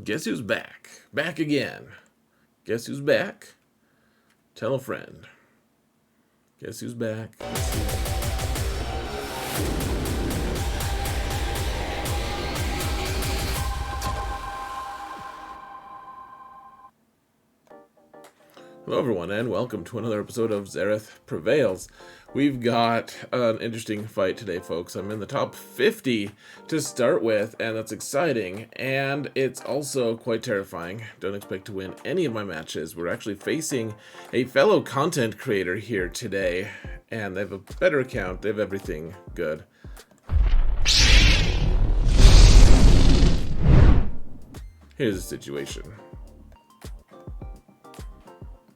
Guess who's back? Back again. Guess who's back? Tell a friend. Guess who's back? Hello everyone, and welcome to another episode of Xaereth Prevails. We've got an interesting fight today, folks. I'm in the top 50 to start with, and that's exciting, and it's also quite terrifying. Don't expect to win any of my matches. We're actually facing a fellow content creator here today, and they have a better account. They have everything good. Here's the situation.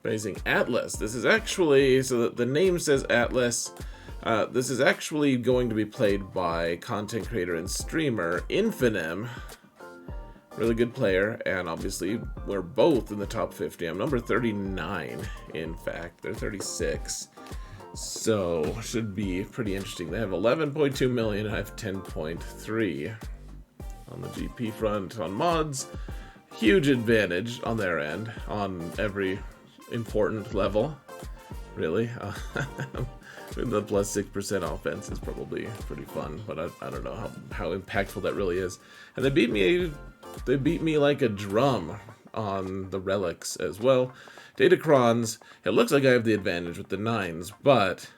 Facing Atlas. This is actually, so the name says Atlas. This is actually going to be played by content creator and streamer Infinem. Really good player, and obviously we're both in the top 50. I'm number 39, in fact. They're 36. So, should be pretty interesting. They have 11.2 million, I have 10.3. On the GP front, on mods, huge advantage on their end, on every important level, really. The plus 6% offense is probably pretty fun, but I don't know how impactful that really is. And they beat me like a drum on the relics as well. Datacrons, it looks like I have the advantage with the 9s, but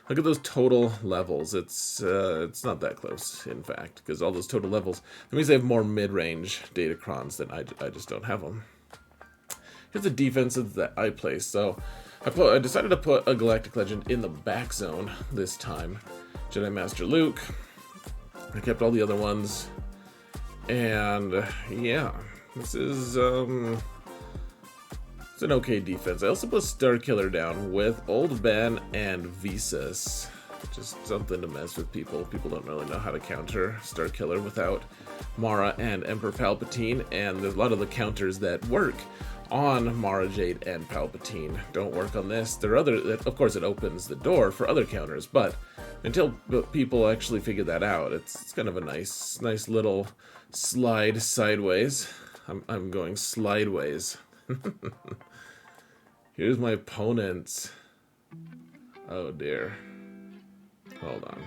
look at those total levels. It's not that close, in fact, because all those total levels, that means they have more mid-range Datacrons than I just don't have them. Here's the defenses that I play. So I decided to put a Galactic Legend in the back zone this time. Jedi Master Luke. I kept all the other ones. And yeah, this is it's an okay defense. I also put Starkiller down with Old Ben and Visas. Just something to mess with people. People don't really know how to counter Starkiller without Mara and Emperor Palpatine, and there's a lot of the counters that work on Mara Jade and Palpatine don't work on this. There are other, of course, it opens the door for other counters, but until people actually figure that out, it's kind of a nice little slide sideways. I'm going slideways. Here's my opponents. Oh dear. Hold on.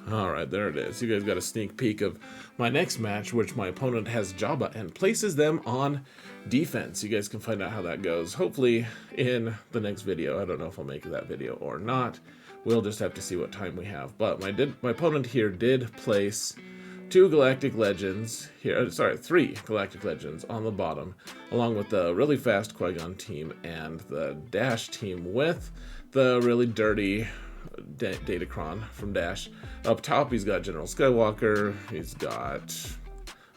Alright, there it is. You guys got a sneak peek of my next match, which my opponent has Jabba and places them on defense. You guys can find out how that goes, hopefully, in the next video. I don't know if I'll make that video or not. We'll just have to see what time we have. But my opponent here did place 2 Galactic Legends here. Sorry, 3 Galactic Legends on the bottom, along with the really fast Qui-Gon team and the Dash team with the really dirty Datacron from Dash. Up top, he's got General Skywalker. He's got,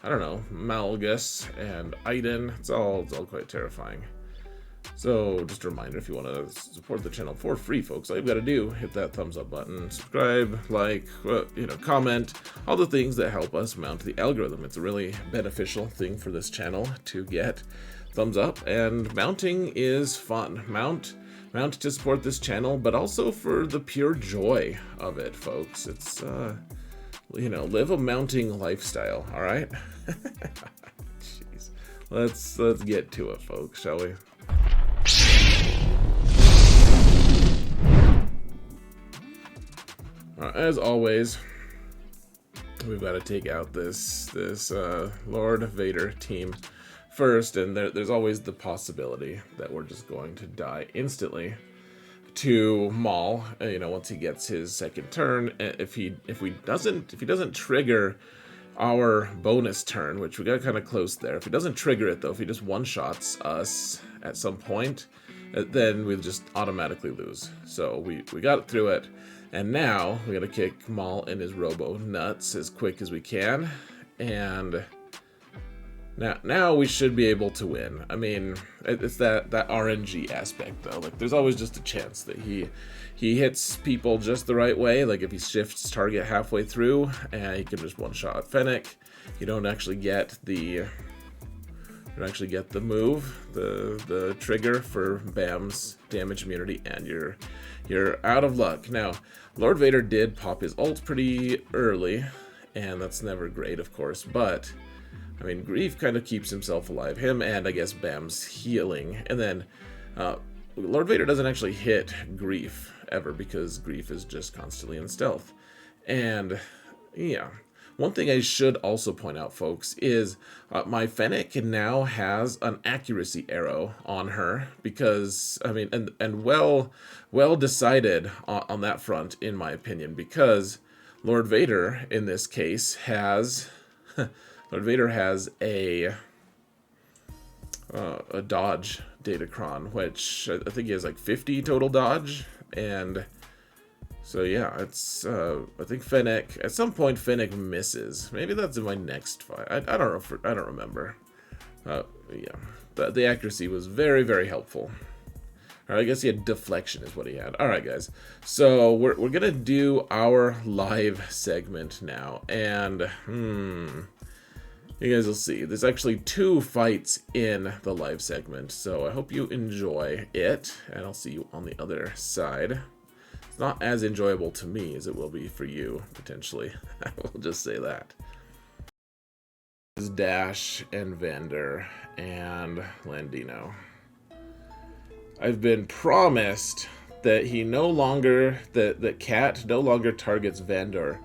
I don't know, Malgus and Iden. It's all quite terrifying. So, just a reminder, if you want to support the channel for free, folks, all you've got to do, hit that thumbs up button, subscribe, like, comment, all the things that help us mount the algorithm. It's a really beneficial thing for this channel to get thumbs up, and mounting is fun. Mount to support this channel, but also for the pure joy of it, folks. It's, live a mounting lifestyle, all right? Jeez. Let's get to it, folks, shall we? As always, we've got to take out this Lord Vader team first, and there's always the possibility that we're just going to die instantly to Maul. Once he gets his second turn, if he doesn't trigger our bonus turn, which we got kind of close there. If he doesn't trigger it though, if he just one-shots us at some point, then we'll just automatically lose. So we got through it, and now we gotta kick Maul in his robo nuts as quick as we can, and now we should be able to win. I mean, it's that RNG aspect though. Like, there's always just a chance that he hits people just the right way. Like, if he shifts target halfway through, and he can just one-shot Fennec, you don't actually get the move, the trigger for Bam's damage immunity, and you're out of luck. Now, Lord Vader did pop his ult pretty early, and that's never great, of course, but I mean, Greef kind of keeps himself alive. Him and, I guess, Bam's healing. And then Lord Vader doesn't actually hit Greef ever because Greef is just constantly in stealth. And, yeah. One thing I should also point out, folks, is my Fennec now has an accuracy arrow on her because, I mean, and well decided on that front, in my opinion, because Lord Vader, in this case, has... Lord Vader has a dodge datacron, which I think he has like 50 total dodge, and so yeah, it's I think Fennec at some point Fennec misses. Maybe that's in my next fight. I don't know. I don't remember. Yeah, the accuracy was very, very helpful. All right, I guess he had deflection is what he had. All right, guys. So we're gonna do our live segment now, and you guys will see. There's actually 2 fights in the live segment, so I hope you enjoy it, and I'll see you on the other side. It's not as enjoyable to me as it will be for you, potentially. I will just say that. This is Dash and Vandor and Landino. I've been promised that he no longer, that Cat no longer targets Vandor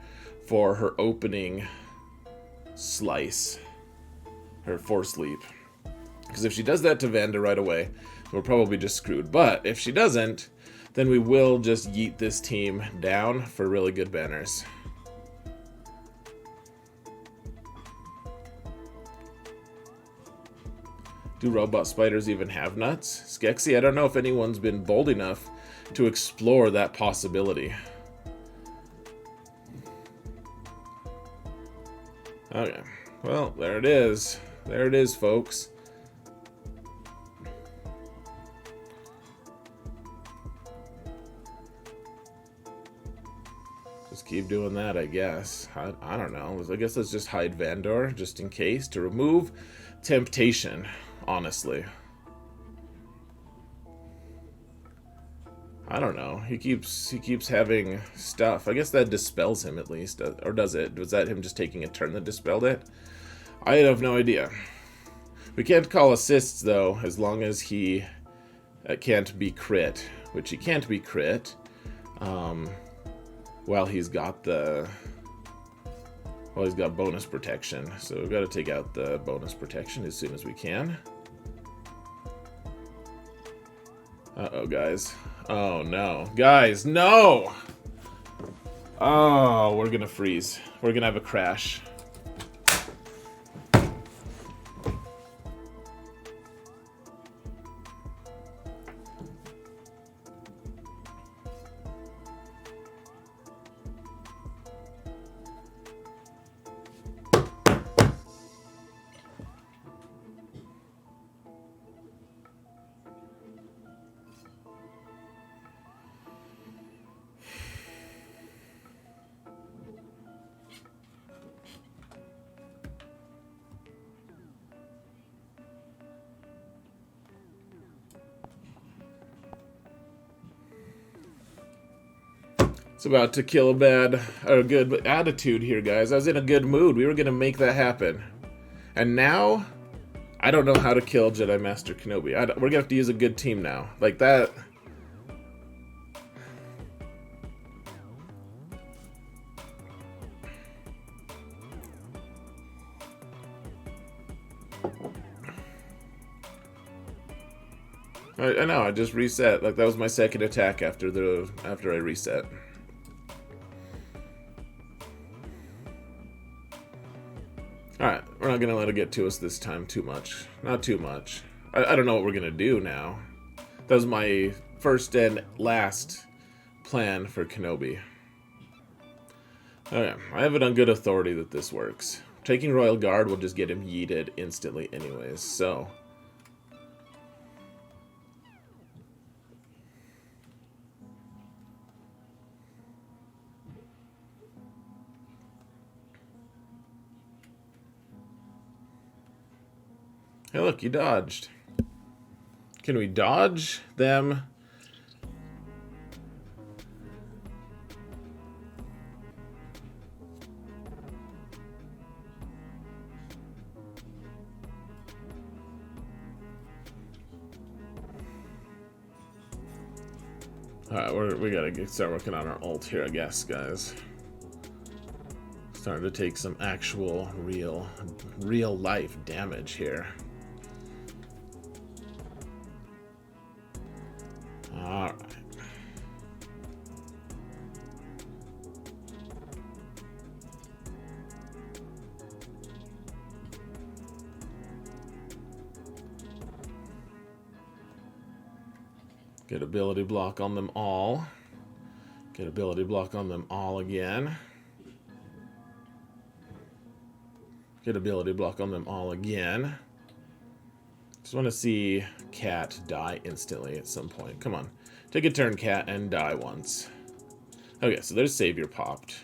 for her opening slice. Her force leap. Because if she does that to Vandor right away, we're probably just screwed. But if she doesn't, then we will just yeet this team down for really good banners. Do robot spiders even have nuts? Skexy, I don't know if anyone's been bold enough to explore that possibility. Okay. Well, there it is. There it is, folks. Just keep doing that, I guess. I don't know. I guess let's just hide Vandor, just in case, to remove temptation, honestly. I don't know. He keeps having stuff. I guess that dispels him at least. Or does it? Was that him just taking a turn that dispelled it? I have no idea. We can't call assists, though, as long as he can't be crit. Which he can't be crit. While he's got the... Well, he's got bonus protection. So we've got to take out the bonus protection as soon as we can. Uh-oh, guys. Oh, no. Guys, no! Oh, we're gonna freeze. We're gonna have a crash. It's about to kill a good attitude here, guys. I was in a good mood. We were going to make that happen. And now, I don't know how to kill Jedi Master Kenobi. We're going to have to use a good team now. Like that. I know, I just reset. Like that was my second attack after I reset. Alright, we're not going to let it get to us this time too much. Not too much. I don't know what we're going to do now. That was my first and last plan for Kenobi. Okay, I have it on good authority that this works. Taking Royal Guard will just get him yeeted instantly anyways, so... Hey, look, you dodged. Can we dodge them? Alright, we gotta start working on our ult here, I guess, guys. Starting to take some actual, real life damage here. Alright. Get ability block on them all. Get ability block on them all again. Get ability block on them all again. Just want to see Cat die instantly at some point. Come on. Take a turn, Cat, and die once. Okay, so there's Savior popped.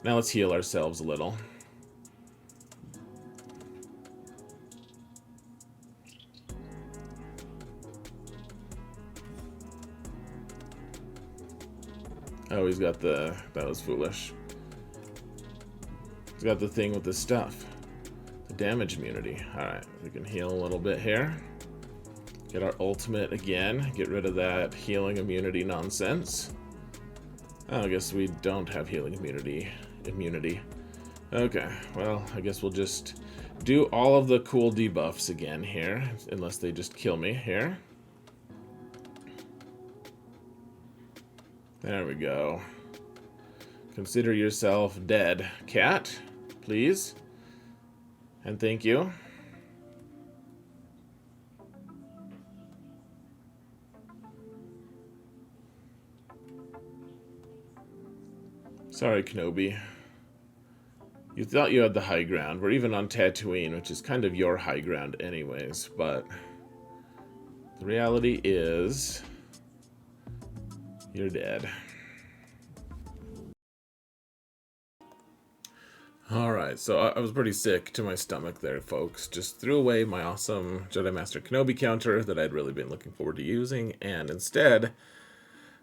Now let's heal ourselves a little. Oh, he's got the... That was foolish. He's got the thing with the stuff. The damage immunity. Alright, we can heal a little bit here. Get our ultimate again. Get rid of that healing immunity nonsense. Oh, I guess we don't have healing immunity. Okay, well, I guess we'll just do all of the cool debuffs again here. Unless they just kill me here. There we go. Consider yourself dead, Cat, please. And thank you. Sorry, Kenobi. You thought you had the high ground. We're even on Tatooine, which is kind of your high ground anyways, but the reality is... You're dead. Alright, so I was pretty sick to my stomach there, folks. Just threw away my awesome Jedi Master Kenobi counter that I'd really been looking forward to using, and instead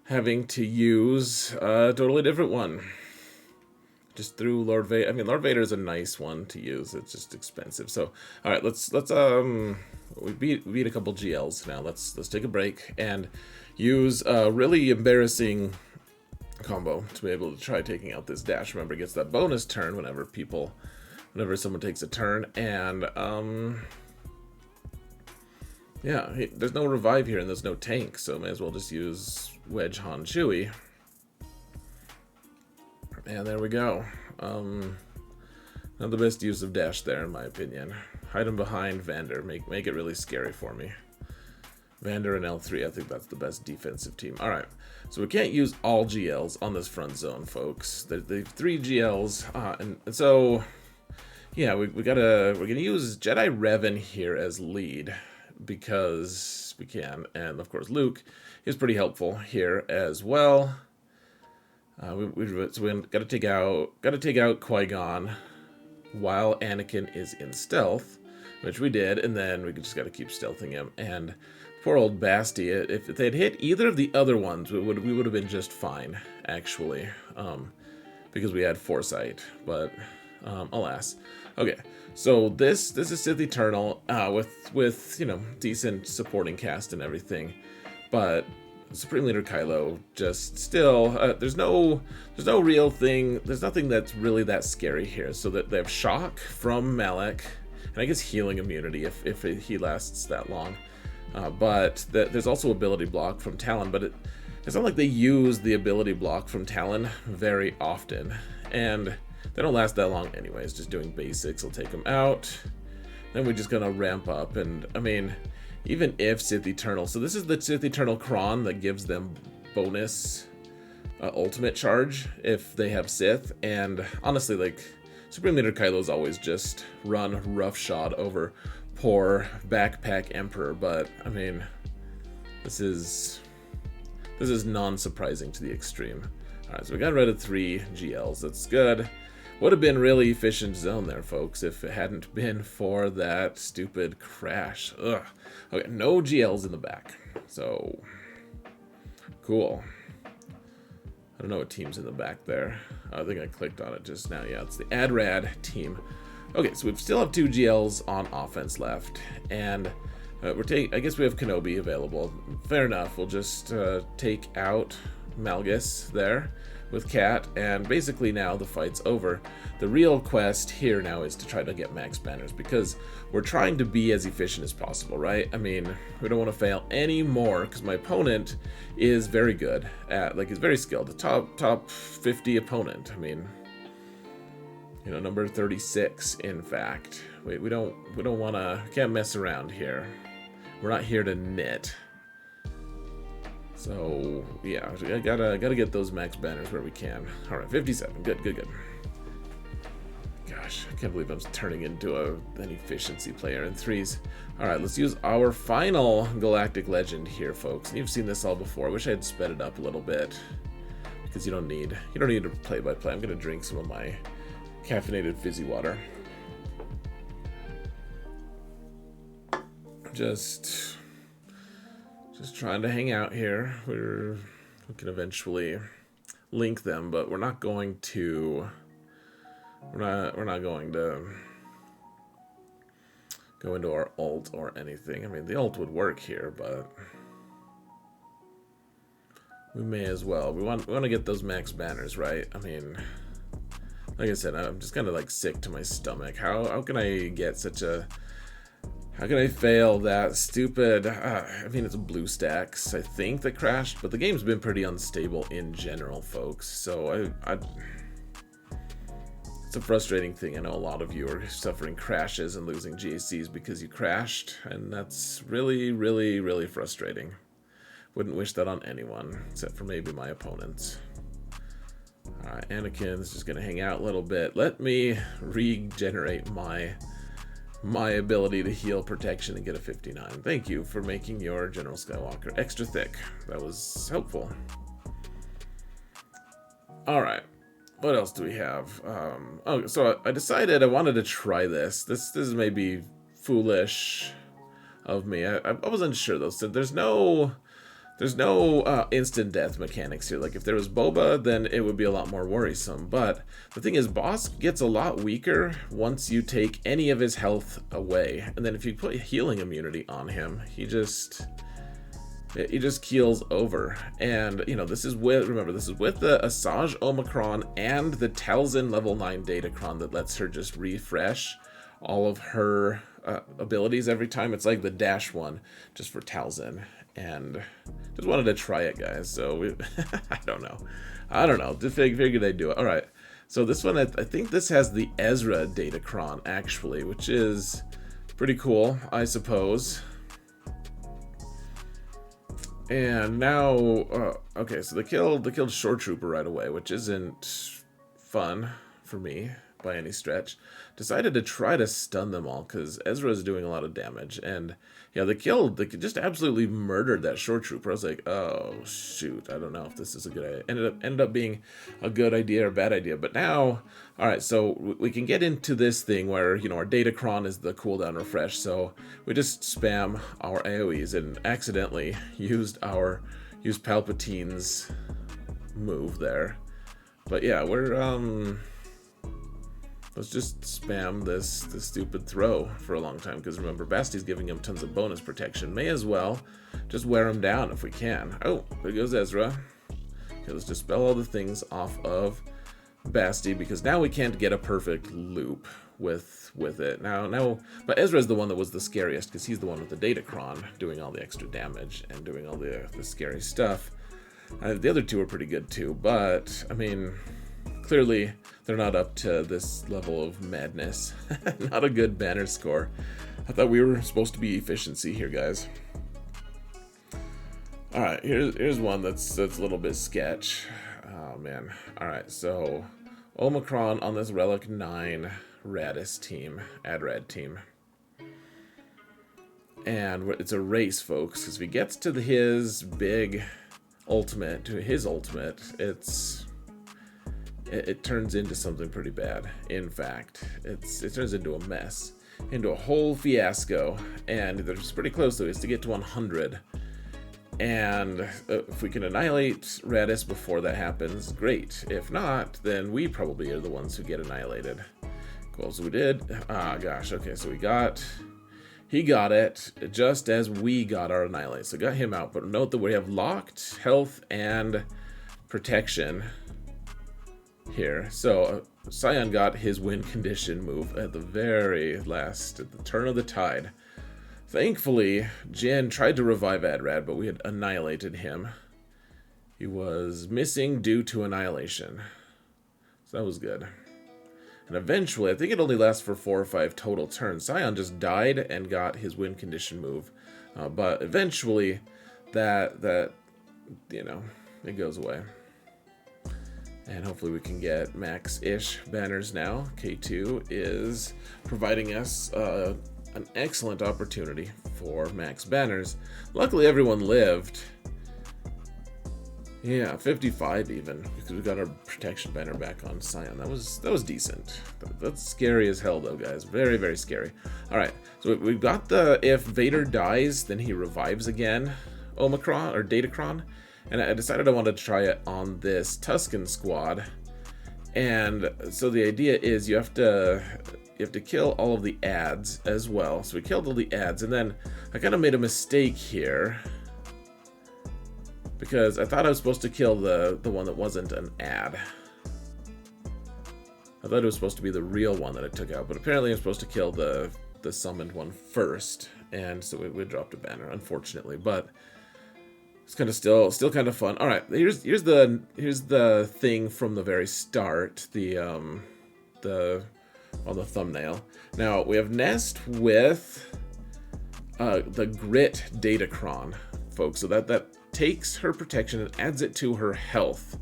having to use a totally different one. Just threw Lord Vader. I mean, Lord Vader is a nice one to use. It's just expensive. So, alright, let's we beat a couple GLs now. Let's take a break and use a really embarrassing combo to be able to try taking out this dash. Remember, it gets that bonus turn whenever someone takes a turn, and yeah, there's no revive here and there's no tank, so may as well just use Wedge Han Chewie. And there we go. Not the best use of dash there, in my opinion. Hide him behind Vandor. Make it really scary for me. Vandor and L3, I think that's the best defensive team. Alright, so we can't use all GLs on this front zone, folks. The 3 GLs, and so, yeah, we're gonna use Jedi Revan here as lead, because we can, and of course Luke is pretty helpful here as well. So we gotta take out Qui-Gon while Anakin is in stealth, which we did, and then we just gotta keep stealthing him. And poor old Basti, if they'd hit either of the other ones, we would have been just fine, actually, because we had foresight. But alas. Okay, so this is Sith Eternal with you know, decent supporting cast and everything, but Supreme Leader Kylo just still there's no real thing. There's nothing that's really that scary here. So that they have shock from Malak, and I guess healing immunity if he lasts that long. But there's also ability block from Talon, but it's not like they use the ability block from Talon very often, and they don't last that long anyways. Just doing basics will take them out. Then we're just gonna ramp up, and I mean, even if Sith Eternal, so this is the Sith Eternal Kron that gives them bonus ultimate charge if they have Sith, and honestly, like, Supreme Leader Kylo's always just run roughshod over poor backpack Emperor, but I mean, this is non-surprising to the extreme. Alright, so we got rid of 3 GLs, that's good. Would have been really efficient zone there, folks, if it hadn't been for that stupid crash. Ugh. Okay, no GLs in the back. So, cool. I don't know what team's in the back there. I think I clicked on it just now. Yeah, it's the AdRad team. Okay, so we still have 2 GLs on offense left. And I guess we have Kenobi available. Fair enough. We'll just take out Malgus there with Cat, and basically now the fight's over. The real quest here now is to try to get max banners, because we're trying to be as efficient as possible, right? I mean, we don't want to fail any more, because my opponent is very good at, like, he's very skilled. A top 50 opponent. I mean, you know, number 36, in fact. We don't want to, can't mess around here. We're not here to knit. So, yeah, I gotta get those max banners where we can. All right, 57, good. Gosh, I can't believe I'm turning into an efficiency player in threes. All right, let's use our final Galactic Legend here, folks. And you've seen this all before. I wish I had sped it up a little bit, because you don't need to play-by-play. I'm gonna drink some of my caffeinated fizzy water. Just trying to hang out here. We can eventually link them, but we're not going to go into our ult or anything. I mean, the ult would work here, but we may as well. We want to get those max banners, right? I mean, like I said, I'm just kind of like sick to my stomach. How can I get such a... How can I fail that stupid... I mean, it's BlueStacks, I think, that crashed, but the game's been pretty unstable in general, folks. So it's a frustrating thing. I know a lot of you are suffering crashes and losing GACs because you crashed, and that's really, really, really frustrating. Wouldn't wish that on anyone, except for maybe my opponents. Alright, Anakin's just going to hang out a little bit. Let me regenerate my ability to heal protection and get a 59. Thank you for making your General Skywalker extra thick. That was helpful. Alright, what else do we have? Oh, so I decided I wanted to try this. This may be foolish of me. I wasn't sure though. So there's no instant death mechanics here. Like if there was Boba, then it would be a lot more worrisome. But the thing is, Bossk gets a lot weaker once you take any of his health away. And then if you put healing immunity on him, he just keels over. And you know, this is with the Asajj Omicron and the Talzin level 9 datacron that lets her just refresh all of her abilities every time. It's like the dash one just for Talzin. And just wanted to try it, guys. So I don't know. Just figured I'd do it. All right. So this one, I think this has the Ezra datacron actually, which is pretty cool, I suppose. And now, okay, so they killed Shore Trooper right away, which isn't fun for me by any stretch. Decided to try to stun them all because Ezra's doing a lot of damage, and yeah, they just absolutely murdered that Shore Trooper. I was like, oh shoot, I don't know if this is a good idea. Ended up being a good idea or bad idea, but now, all right, so we can get into this thing where, you know, our datacron is the cooldown refresh, so we just spam our AoEs and accidentally used Palpatine's move there. But yeah, let's just spam this stupid throw for a long time, because remember, Basti's giving him tons of bonus protection. May as well just wear him down if we can. Oh, there goes Ezra. Okay, let's dispel all the things off of Basti, because now we can't get a perfect loop with it. Now, but Ezra's the one that was the scariest, because he's the one with the datacron doing all the extra damage and doing all the scary stuff. The other two are pretty good too, but I mean, clearly they're not up to this level of madness. Not a good banner score. I thought we were supposed to be efficiency here, guys. All right, here's one that's a little bit sketch. Oh man. All right, so Omicron on this Relic 9 Radis team, AdRad team. And it's a race, folks, because if he gets to his big ultimate, it turns into something pretty bad. In fact, it turns into a mess, into a whole fiasco, and it's pretty close though, is to get to 100. And if we can annihilate Radis before that happens, great. If not, then we probably are the ones who get annihilated. Cool, so we did. Ah, gosh, okay, so we got he got it just as we got our Annihilate. So got him out. But note that we have locked, health, and protection here. So Sion got his win condition move at the very last, at the turn of the tide. Thankfully, Jin tried to revive AdRad, but we had annihilated him. He was missing due to annihilation. So that was good. And eventually, I think it only lasts for 4 or 5 total turns. Sion just died and got his win condition move. But eventually, that you know, it goes away. And hopefully we can get max-ish banners now. K2 is providing us an excellent opportunity for max banners. Luckily everyone lived. Yeah, 55 even, because we got our protection banner back on Sion. That was decent. That's scary as hell though, guys. Very, very scary. Alright, so we've got the if Vader dies, then he revives again Omicron or Datacron. And I decided I wanted to try it on this Tusken squad. And so the idea is you have to kill all of the ads as well. So we killed all the ads, and then I kind of made a mistake here because I thought I was supposed to kill the one that wasn't an ad. I thought it was supposed to be the real one that I took out, but apparently I'm supposed to kill the summoned one first, and so we dropped a banner, unfortunately. But it's kind of still kind of fun. All right, here's the thing from the very start. On the thumbnail. Now we have Nest with the Grit datacron, folks. So that takes her protection and adds it to her health,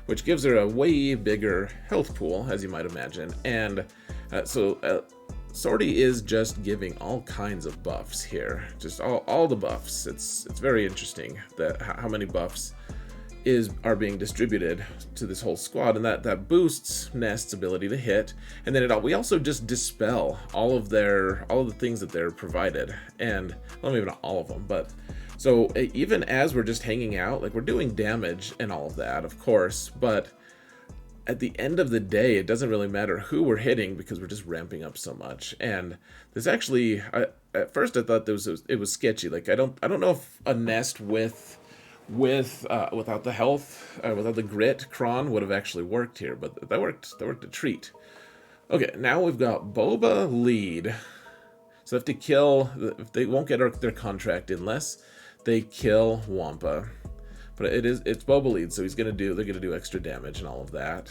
which gives her a way bigger health pool, as you might imagine. And Sortie is just giving all kinds of buffs here, just all the buffs. It's very interesting that how many buffs are being distributed to this whole squad, and that boosts Nest's ability to hit. And then we also just dispel all of the things that they're provided, and well, maybe not all of them, but so even as we're just hanging out, like we're doing damage and all of that, of course, but at the end of the day, it doesn't really matter who we're hitting because we're just ramping up so much. And this actually, at first I thought it was sketchy. Like I don't know if a Nest without the health, without the grit cron would have actually worked here, but that worked a treat. Okay, now we've got Boba lead. So they have to kill, they won't get their contract unless they kill Wampa. But it's Boba lead, so they're gonna do extra damage and all of that.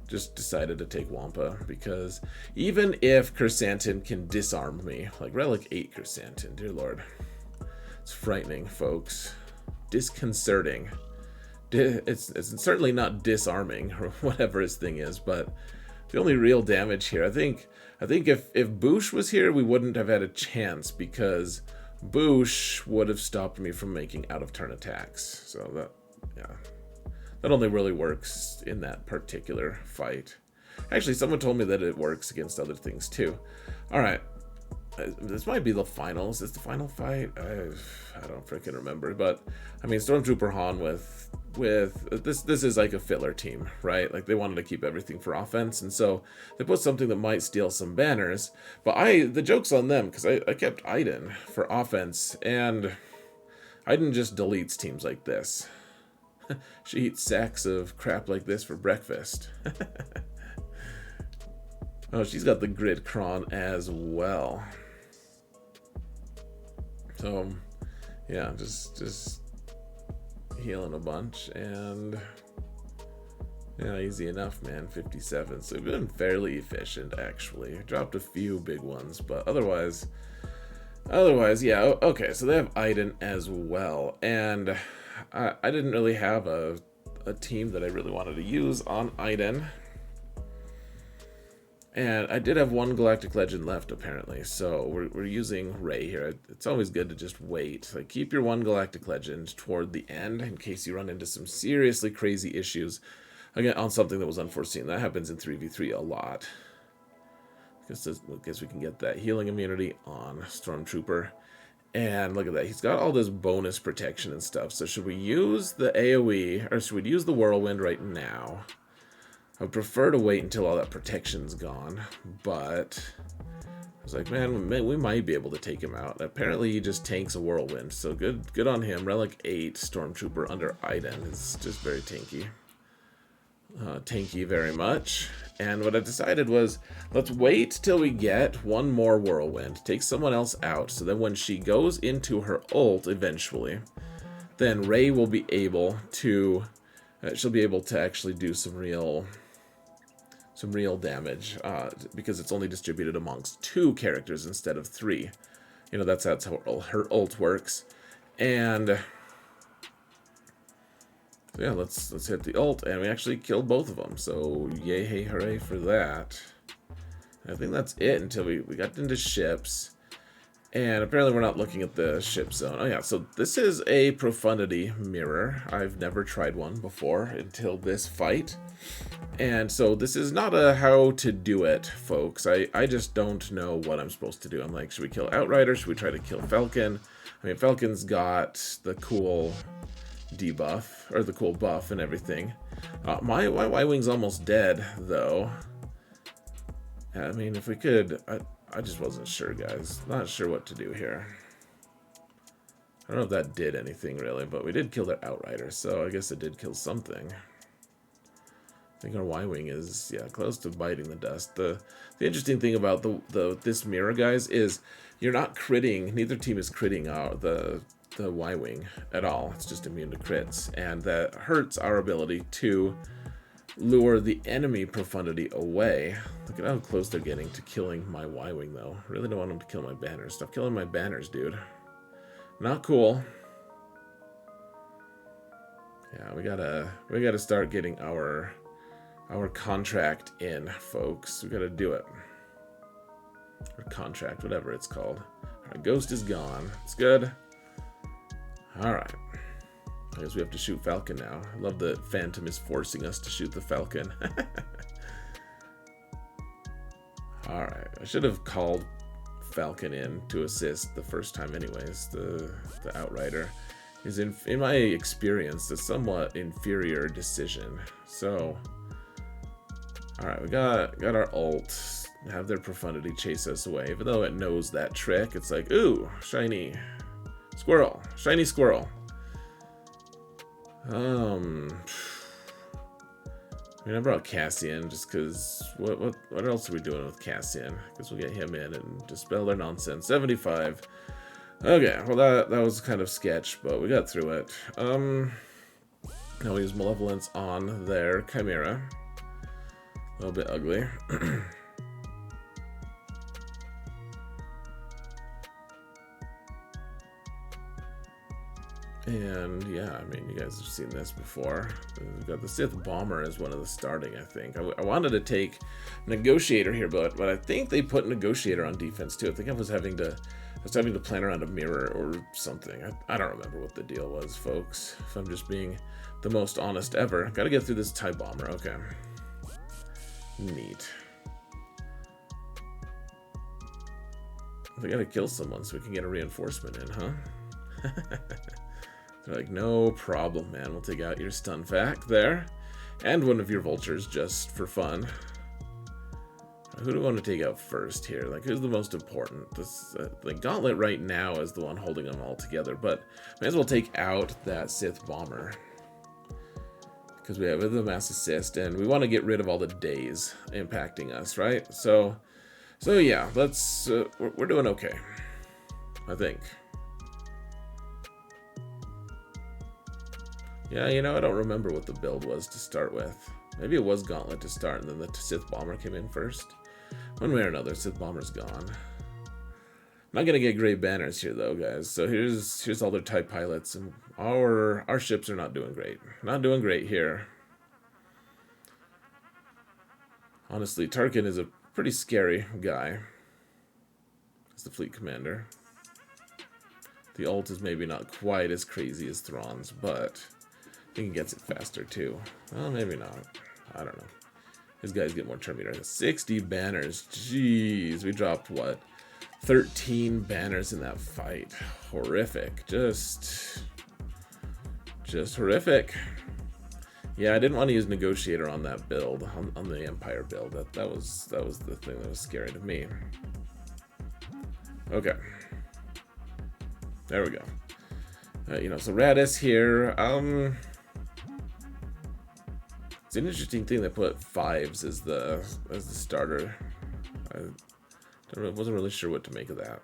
Just decided to take Wampa because even if Krrsantan can disarm me, like Relic 8 Krrsantan, dear lord, it's frightening, folks. Disconcerting. It's certainly not disarming or whatever his thing is, but the only real damage here, I think if Boosh was here, we wouldn't have had a chance because Boosh would have stopped me from making out of turn attacks. So that only really works in that particular fight. Actually, someone told me that it works against other things too. All right. This might be the final. Is this the final fight? I don't freaking remember. But I mean, Stormtrooper Han with this is like a filler team, right? Like they wanted to keep everything for offense, and so they put something that might steal some banners. But the joke's on them because I kept Iden for offense, and Iden just deletes teams like this. She eats sacks of crap like this for breakfast. Oh, she's got the grid cron as well. So, yeah, just healing a bunch, and yeah, easy enough, man. 57. So we've been fairly efficient, actually. Dropped a few big ones, but otherwise, yeah. Okay, so they have Iden as well, and I didn't really have a team that I really wanted to use on Iden. And I did have one Galactic Legend left, apparently, so we're using Rey here. It's always good to just wait. Like, keep your one Galactic Legend toward the end in case you run into some seriously crazy issues, again, on something that was unforeseen. That happens in 3v3 a lot. I guess we can get that healing immunity on Stormtrooper. And look at that, he's got all this bonus protection and stuff. So should we use the AoE, or should we use the Whirlwind right now? I would prefer to wait until all that protection's gone, but I was like, man, we might be able to take him out. Apparently he just tanks a whirlwind, so good on him. Relic 8 Stormtrooper under Iden is just very tanky. Tanky very much. And what I decided was, let's wait till we get one more whirlwind, take someone else out, so that when she goes into her ult eventually, then Rey will be able to, she'll be able to actually do some real damage, because it's only distributed amongst 2 characters instead of 3. You know, that's how her ult works. And so yeah, let's hit the ult, and we actually killed both of them. So yay, hey, hooray for that. I think that's it until we got into ships. And apparently we're not looking at the ship zone. Oh yeah, so this is a Profundity mirror. I've never tried one before until this fight. And so this is not a how to do it, folks. I just don't know what I'm supposed to do. I'm like, should we kill Outrider? Should we try to kill Falcon? I mean, Falcon's got the cool debuff, or the cool buff and everything. My Y-Wing's almost dead, though. I mean, if we could... I just wasn't sure, guys. Not sure what to do here. I don't know if that did anything, really, but we did kill their Outrider, so I guess it did kill something. I think our Y-Wing is, yeah, close to biting the dust. The interesting thing about this mirror, guys, is you're not critting, neither team is critting the Y-Wing at all. It's just immune to crits, and that hurts our ability to lure the enemy Profundity away. Look at how close they're getting to killing my Y-Wing, though. Really don't want them to kill my banners. Stop killing my banners, dude. Not cool. Yeah, we gotta start getting our contract in, folks. We gotta do it. Or contract, whatever it's called. Alright, Ghost is gone. It's good. Alright. I guess we have to shoot Falcon now. I love that Phantom is forcing us to shoot the Falcon. Alright, I should have called Falcon in to assist the first time anyways. The Outrider is, in my experience, a somewhat inferior decision. So, alright, we got our ult. Have their Profundity chase us away. Even though it knows that trick, it's like, ooh, shiny squirrel. Shiny squirrel. I mean, I brought Cassian just because. What else are we doing with Cassian? Because we'll get him in and dispel their nonsense. 75. Okay, well that was kind of sketch, but we got through it. Now we use Malevolence on their Chimera. A little bit ugly. And yeah, I mean, you guys have seen this before. We've got the Sith Bomber as one of the starting, I think. I wanted to take Negotiator here, but I think they put Negotiator on defense too. I think I was having to plan around a mirror or something. I don't remember what the deal was, folks. If I'm just being the most honest ever. Gotta get through this TIE Bomber. Okay. Neat. We gotta kill someone so we can get a reinforcement in, huh? They're like, no problem, man. We'll take out your stun fact there. And one of your vultures just for fun. Who do we want to take out first here? Like, who's the most important? This, the Gauntlet right now is the one holding them all together. But may as well take out that Sith Bomber. Because we have the mass assist. And we want to get rid of all the days impacting us, right? So yeah, let's... we're doing okay. I think. Yeah, you know, I don't remember what the build was to start with. Maybe it was Gauntlet to start, and then the Sith Bomber came in first. One way or another, Sith Bomber's gone. Not gonna get great banners here, though, guys. So here's all their TIE pilots, and our ships are not doing great. Not doing great here. Honestly, Tarkin is a pretty scary guy. He's the fleet commander. The ult is maybe not quite as crazy as Thrawn's, but I think he gets it faster too. Well, maybe not. I don't know. These guys get more turn meter. 60 banners. Jeez, we dropped what? 13 banners in that fight. Horrific. Just horrific. Yeah, I didn't want to use Negotiator on that build, on the Empire build. That was the thing that was scary to me. Okay. There we go. So Radis here. It's an interesting thing they put 5s as the starter. Wasn't really sure what to make of that.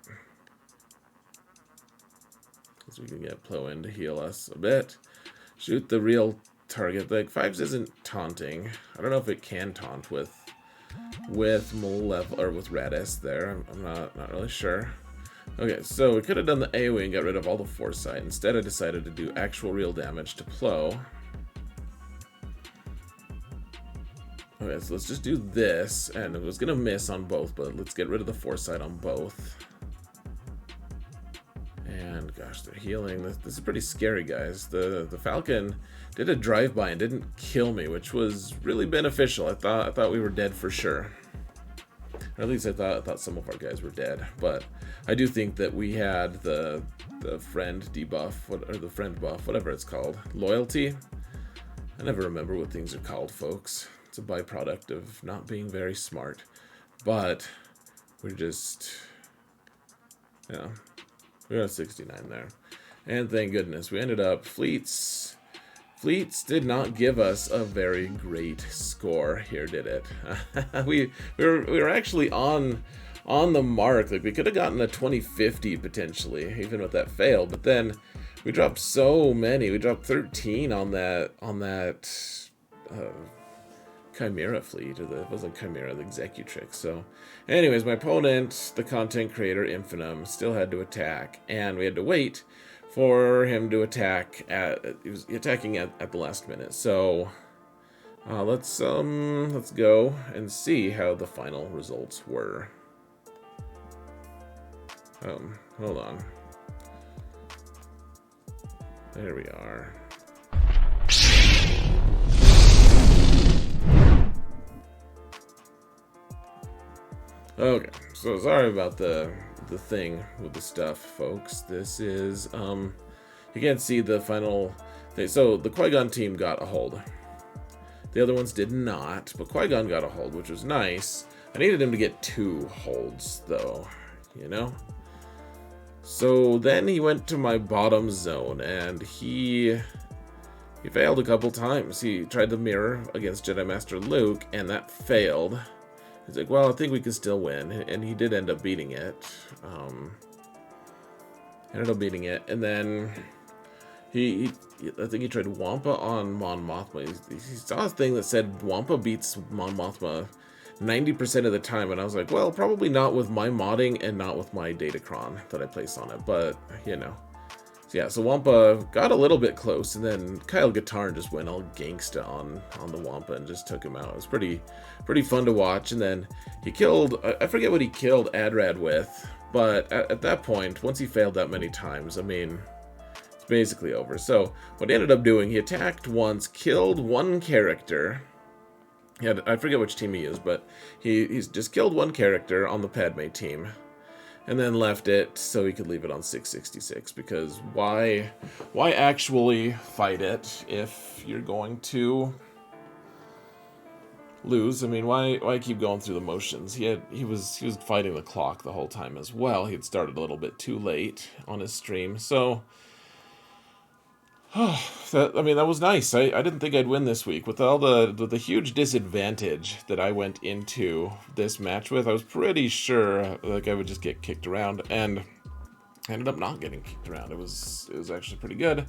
Because we can get Plo in to heal us a bit. Shoot the real target. Like 5s isn't taunting. I don't know if it can taunt with Malevolence or with Radis there. I'm not really sure. Okay, so we could have done the AoE and got rid of all the foresight. Instead, I decided to do actual real damage to Plo. Okay, so let's just do this, and it was gonna miss on both, but let's get rid of the foresight on both. And gosh, they're healing. This is pretty scary, guys. The Falcon did a drive-by and didn't kill me, which was really beneficial. I thought we were dead for sure. Or at least I thought some of our guys were dead. But I do think that we had the friend debuff, or the friend buff, whatever it's called. Loyalty. I never remember what things are called, folks. It's a byproduct of not being very smart. But we're just, we're at 69 there. And thank goodness, we ended up, Fleets did not give us a very great score here, did it? we were actually on the mark. Like, we could have gotten a 2050 potentially, even with that fail. But then we dropped so many. We dropped 13 on that Chimera fleet, or it wasn't Chimera, the Executrix. So, anyways, my opponent, the content creator Infinitum, still had to attack, and we had to wait for him to attack. He was attacking at the last minute. So, let's go and see how the final results were. Hold on. There we are. Okay, so sorry about the thing with the stuff, folks. This is, you can't see the final thing. So the Qui-Gon team got a hold. The other ones did not, but Qui-Gon got a hold, which was nice. I needed him to get 2 holds, though, So then he went to my bottom zone, and he failed a couple times. He tried the mirror against Jedi Master Luke, and that failed. He's like, well, I think we can still win. And he did end up beating it. And then I think he tried Wampa on Mon Mothma. He saw a thing that said Wampa beats Mon Mothma 90% of the time. And I was like, well, probably not with my modding and not with my datacron that I place on it. But, So yeah, so Wampa got a little bit close, and then Kyle Katarn just went all gangsta on the Wampa and just took him out. It was pretty fun to watch. And then he killed, I forget what he killed AdRad with, but at that point, once he failed that many times, I mean, it's basically over. So what he ended up doing, he attacked once, killed one character. I forget which team he used, but he's just killed one character on the Padme team. And then left it so he could leave it on 666, because why actually fight it if you're going to lose? I mean, why keep going through the motions? He was fighting the clock the whole time as well. He had started a little bit too late on his stream, so that was nice. I didn't think I'd win this week with all the huge disadvantage that I went into this match with. I was pretty sure like I would just get kicked around, and I ended up not getting kicked around. It was actually pretty good.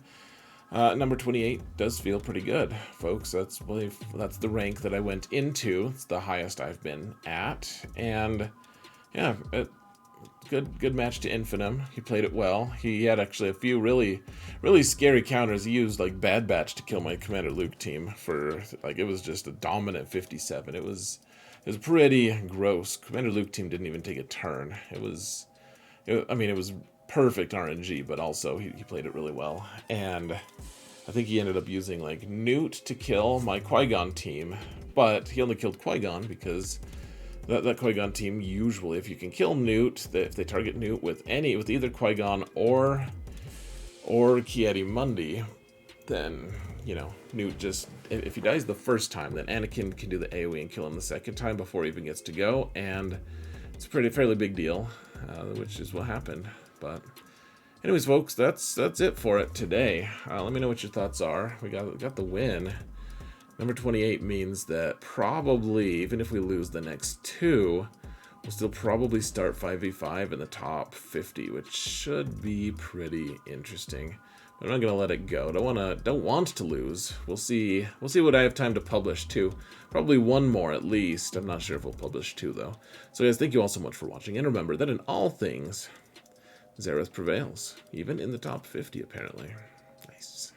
Number 28 does feel pretty good, folks. That's the rank that I went into. It's the highest I've been at, and yeah. Good match to Infinitum. He played it well. He had actually a few really scary counters. He used like Bad Batch to kill my Commander Luke team for it was just a dominant 57. It was pretty gross. Commander Luke team didn't even take a turn. It was perfect RNG, but also he played it really well. And I think he ended up using like Newt to kill my Qui-Gon team, but he only killed Qui-Gon because that Qui-Gon team, usually, if you can kill Newt, if they target Newt with either Qui-Gon or Ki-Adi-Mundi, then, Newt just, if he dies the first time, then Anakin can do the AoE and kill him the second time before he even gets to go, and it's a fairly big deal. which is what happened. But anyways, folks, that's it for it today. Let me know what your thoughts are. We got the win. Number 28 means that probably, even if we lose the next two, we'll still probably start 5v5 in the top 50, which should be pretty interesting. But I'm not gonna let it go. Don't want to lose. We'll see what I have time to publish too. Probably one more at least. I'm not sure if we'll publish two though. So guys, thank you all so much for watching, and remember that in all things, Xerath prevails, even in the top 50 apparently. Nice.